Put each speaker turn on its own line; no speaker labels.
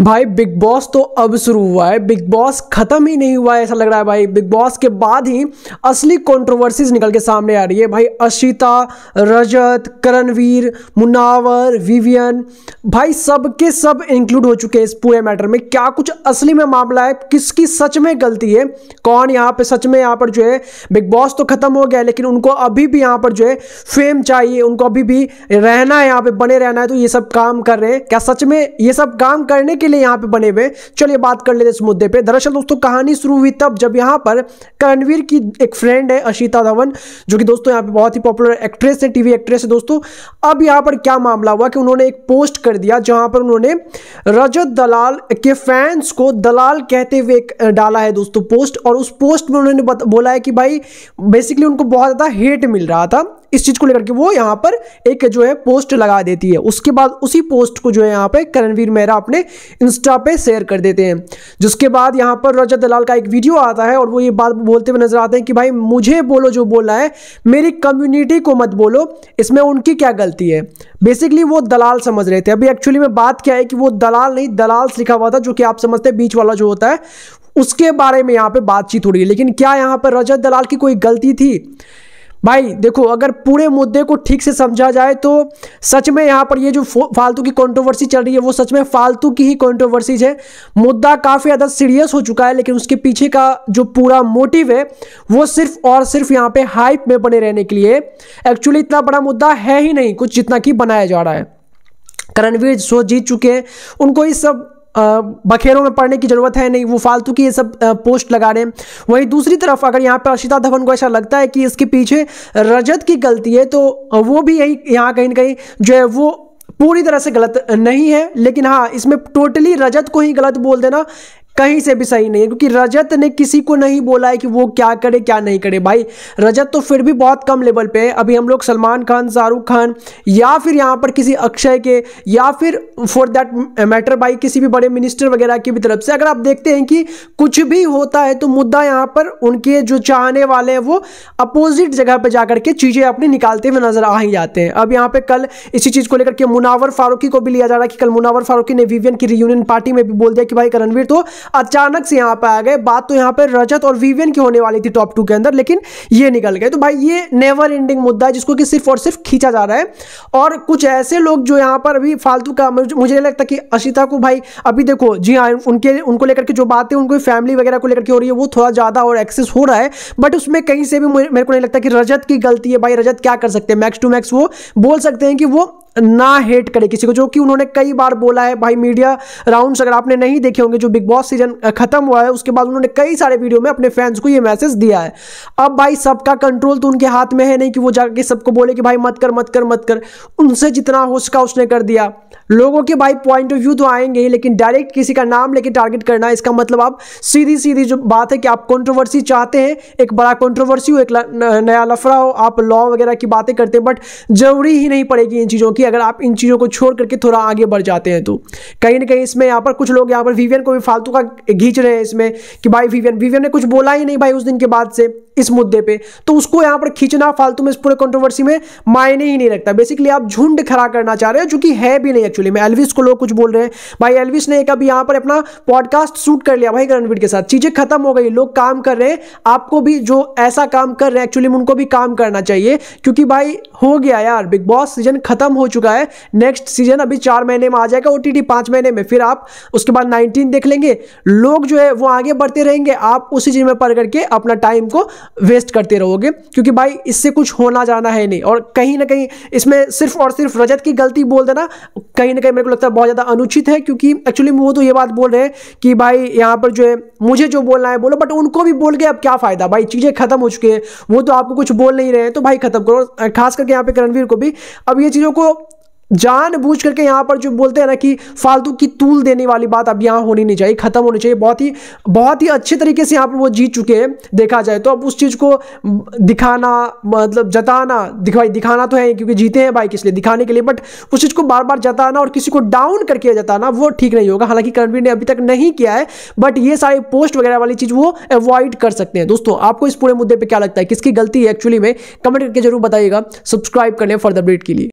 भाई big boss तो अब शुरू हुआ है। बिग बॉस खत्म ही नहीं हुआ है ऐसा लग रहा है भाई। बिग बॉस के बाद ही असली कंट्रोवर्सीज निकल के सामने आ रही है भाई। अशिता, रजत, करणवीर, मुनावर, विवियन, भाई सब के सब इंक्लूड हो चुके हैं इस पूरे मैटर में। क्या कुछ असली में मामला है, किसकी सच में गलती है, कौन यहाँ पे सच में यहाँ पर जो है बिग बॉस तो खत्म हो गया है लेकिन उनको अभी भी यहाँ पर जो है फेम चाहिए, उनको अभी भी रहना है, यहाँ पे बने रहना है, तो ये सब काम कर रहे हैं। क्या सच में ये सब काम करने के लिए यहाँ पे बने हुए? चलिए बात कर लेते हैं इस मुद्दे पे। दरअसल दोस्तों कहानी शुरू हुई तब जब यहाँ पर करणवीर की एक फ्रेंड है अशिता धवन, जो कि दोस्तों यहाँ पे बहुत ही पॉपुलर एक्ट्रेस है, टीवी एक्ट्रेस है दोस्तों। अब यहाँ पर क्या मामला हुआ कि उन्होंने एक पोस्ट कर दिया जहां पर उन्होंने रजत दलाल के फैंस को दलाल कहते हुए डाला है दोस्तों पोस्ट। और उस पोस्ट में उन्होंने बोला है कि भाई बेसिकली उनको बहुत ज्यादा हेट मिल रहा था इस चीज को लेकर के, वो यहाँ पर एक जो है पोस्ट लगा देती है। उसके बाद उसी पोस्ट को जो है यहाँ पे करणवीर मेहरा अपने इंस्टा पे शेयर कर देते हैं, जिसके बाद यहाँ पर रजत दलाल का एक वीडियो आता है और वो ये बात बोलते हुए नजर आते हैं कि भाई मुझे बोलो जो बोलना है, मेरी कम्युनिटी को मत बोलो, इसमें उनकी क्या गलती है। बेसिकली वो दलाल समझ रहे थे। अभी एक्चुअली में बात क्या है कि वो दलाल नहीं, दलाल्स लिखा हुआ था, जो कि आप समझते हैं बीच वाला जो होता है, उसके बारे में यहाँ पे बातचीत हो रही है। लेकिन क्या यहाँ पर रजत दलाल की कोई गलती थी? भाई देखो, अगर पूरे मुद्दे को ठीक से समझा जाए तो सच में यहाँ पर ये जो फालतू की कंट्रोवर्सी चल रही है वो सच में फालतू की ही कंट्रोवर्सीज है। मुद्दा काफ़ी ज़्यादा सीरियस हो चुका है लेकिन उसके पीछे का जो पूरा मोटिव है वो सिर्फ और सिर्फ यहाँ पे हाइप में बने रहने के लिए। एक्चुअली इतना बड़ा मुद्दा है ही नहीं कुछ जितना कि बनाया जा रहा है। करणवीर शो जीत चुके हैं, उनको इस सब बखेरों में पड़ने की जरूरत है नहीं, वो फालतू की ये सब पोस्ट लगा रहे हैं। वहीं दूसरी तरफ अगर यहाँ पे अशिता धवन को ऐसा लगता है कि इसके पीछे रजत की गलती है तो वो भी यही यहाँ कहीं ना कहीं जो है वो पूरी तरह से गलत नहीं है। लेकिन हाँ, इसमें टोटली रजत को ही गलत बोल देना कहीं से भी सही नहीं है, क्योंकि रजत ने किसी को नहीं बोला है कि वो क्या करे क्या नहीं करे। भाई रजत तो फिर भी बहुत कम लेवल पे है। अभी हम लोग सलमान खान, शाहरुख खान या फिर यहाँ पर किसी अक्षय के या फिर फॉर दैट मैटर भाई किसी भी बड़े मिनिस्टर वगैरह की भी तरफ से अगर आप देखते हैं कि कुछ भी होता है तो मुद्दा यहाँ पर उनके जो चाहने वाले हैं वो अपोजिट जगह पर जाकर के चीज़ें अपनी निकालते हुए नजर आ ही जाते हैं। अब यहाँ पे कल इसी चीज़ को लेकर के मुनावर फारूकी को भी लिया जा रहा है कि कल मुनावर फारूकी ने विवियन की रियूनियन पार्टी में भी बोल दिया कि भाई करणवीर तो अचानक से यहां पे आ गए। बात तो यहां पे रजत और विवियन की होने वाली थी टॉप 2 के अंदर, लेकिन ये निकल गए। तो भाई ये नेवर एंडिंग मुद्दा है जिसको कि सिर्फ और सिर्फ खींचा जा रहा है। और कुछ ऐसे लोग जो यहां पर अभी फालतू का, मुझे नहीं लगता कि अशिता को भाई अभी देखो जी हाँ उनको लेकर के जो बातें उनको फैमिली वगैरह को लेकर के हो रही है वो थोड़ा ज्यादा और एक्सेस हो रहा है, बट उसमें कहीं से भी मेरे को नहीं लगता कि रजत की गलती है। भाई रजत क्या कर सकते हैं, मैक्स टू मैक्स वो बोल सकते हैं कि वो ना हेट करे किसी को, जो कि उन्होंने कई बार बोला है। भाई मीडिया राउंड्स अगर आपने नहीं देखे होंगे, जो बिग बॉस सीजन खत्म हुआ है उसके बाद उन्होंने कई सारे वीडियो में अपने फैंस को ये मैसेज दिया है। अब भाई सबका कंट्रोल तो उनके हाथ में है नहीं कि वो जाके सबको बोले कि भाई मत कर मत कर मत कर। उनसे जितना हो सका उसने कर दिया। लोगों के भाई पॉइंट ऑफ व्यू तो आएंगे ही, लेकिन डायरेक्ट किसी का नाम लेके टारगेट करना, इसका मतलब आप सीधी सीधी जो बात है कि आप कंट्रोवर्सी चाहते हैं, एक बड़ा कंट्रोवर्सी हो, एक नया लफड़ा हो, आप लॉ वगैरह की बातें करते हैं, बट जरूरी ही नहीं पड़ेगी इन चीज़ों की अगर आप इन चीज़ों को छोड़ करके थोड़ा आगे बढ़ जाते हैं तो। कहीं ना कहीं इसमें यहाँ पर कुछ लोग यहाँ पर विवियन को भी फालतू का खींच रहे हैं इसमें कि भाई विवियन ने कुछ बोला ही नहीं भाई उस दिन के बाद से इस मुद्दे पे, तो उसको यहाँ पर खींचना फालतू में इस पूरे कंट्रोवर्सी में मायने ही नहीं रखता। बेसिकली आप झुंड खड़ा करना चाह रहे हो जो कि है भी नहीं एक्चुअली में। एल्विस को लोग कुछ बोल रहे हैं, भाई एल्विस ने कभी यहाँ पर अपना पॉडकास्ट शूट कर लिया भाई करणवीर के साथ, चीजें खत्म हो गई, लोग काम कर रहे हैं। आपको भी जो ऐसा काम कर रहे हैं एक्चुअली में उनको भी काम करना चाहिए, क्योंकि भाई हो गया यार, बिग बॉस सीजन खत्म हो चुका है। नेक्स्ट सीजन अभी 4 महीने में आ जाएगा OTT, 5 महीने में, फिर आप उसके बाद 19 देख लेंगे। लोग जो है वो आगे बढ़ते रहेंगे, आप उसी चीज में पढ़ करके अपना टाइम को वेस्ट करते रहोगे, क्योंकि भाई इससे कुछ होना जाना है नहीं। और कहीं ना कहीं इसमें सिर्फ और सिर्फ रजत की गलती बोल देना कहीं ना कहीं मेरे को लगता है बहुत ज्यादा अनुचित है, क्योंकि एक्चुअली वो तो ये बात बोल रहे हैं कि भाई यहाँ पर जो है मुझे जो बोलना है बोलो, बट उनको भी बोल के अब क्या फायदा, भाई चीजें खत्म हो चुकी है, वो तो आपको कुछ बोल नहीं रहे हैं, तो भाई खत्म करो। खास करके यहाँ पे करणवीर को भी अब ये चीजों को जानबूझ करके यहाँ पर जो बोलते हैं ना कि फालतू की तूल देने वाली बात अब यहाँ होनी नहीं चाहिए, खत्म होनी चाहिए। बहुत ही अच्छे तरीके से यहाँ पर वो जीत चुके हैं देखा जाए तो। अब उस चीज को दिखाना, मतलब जताना, दिखाना तो है क्योंकि जीते हैं बाइक इसलिए दिखाने के लिए, बट उस चीज को बार बार जताना और किसी को डाउन करके जताना वो ठीक नहीं होगा। हालांकि करणवीर ने अभी तक नहीं किया है, बट ये सारे पोस्ट वगैरह वाली चीज वो अवॉइड कर सकते हैं। दोस्तों आपको इस पूरे मुद्दे पर क्या लगता है, किसकी गलती है एक्चुअली में, कमेंट करके जरूर बताइएगा। सब्सक्राइब कर लें फर्दर अपडेट के लिए।